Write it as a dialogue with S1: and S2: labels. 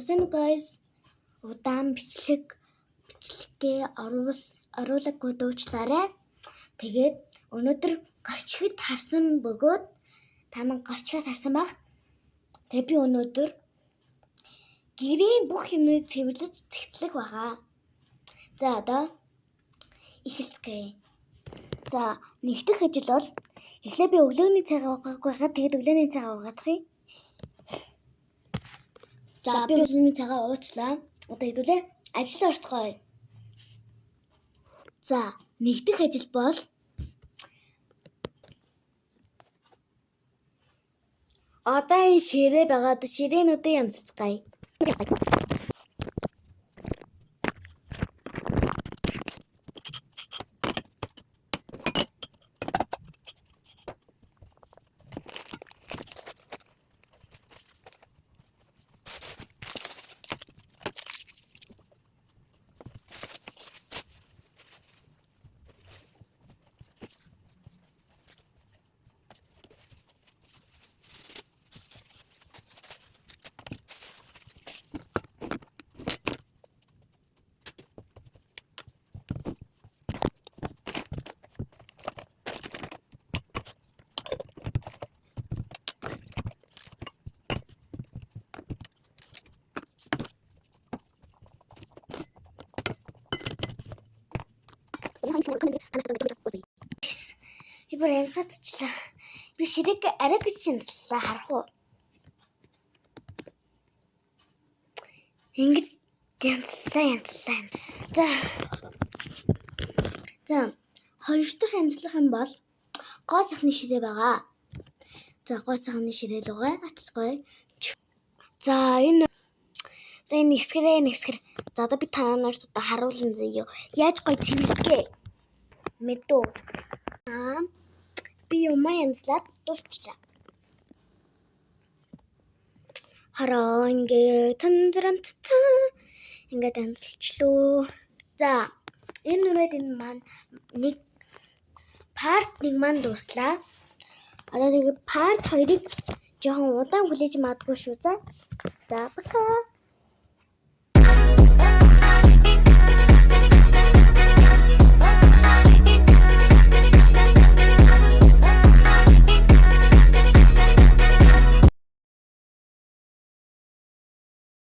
S1: Сайн guys. Удаан бичлэгээ оруулаагүй дуучлаарай. Тэгээд өнөөдөр гарчигд харсан бөгөөд та нар гарчигаас харсан баг. Тэгээд би өнөөдөр гэрийн бүх юмыг цэвэрлэж цэгцлэх байгаа. За одоо эхэлцгээе. За нэгдэх ажил бол эхлээ би өглөөний цагаа уугаагүй хаа. Тэгээд өглөөний цагаа уугаадах юм. За би өглөөний цагаа уучлаа. Одоо хэдүүлээ ажилд орцгоё. За нэгдэх ажил бол одоо энэ ширээ байгаад ширээнүүдээ янзцгаая. Би бүр амсгатчлаа. Би ширээг арай гэж шинжлээ харах уу? Ингэж янзлаа. За хоёр дахь янзлах юм бол гоо сахны ширээ байгаа. За гоо сахны ширээ лугай ацгой. За энэ нэвсгэр. За одоо би та нарт одоо харуулна заяа. Яаж гой цэвэрлэгээ? Мэдүү. Би юмаа янзлаад дуусчлаа. Хараа ингээд ингээд янзлчлоо. За энэ нүрээд энэ маань нэг part 1 маань дууслаа. Одоо нэг part 2-ыг жоохон удаан хүлээж магадгүй шүү. За бака.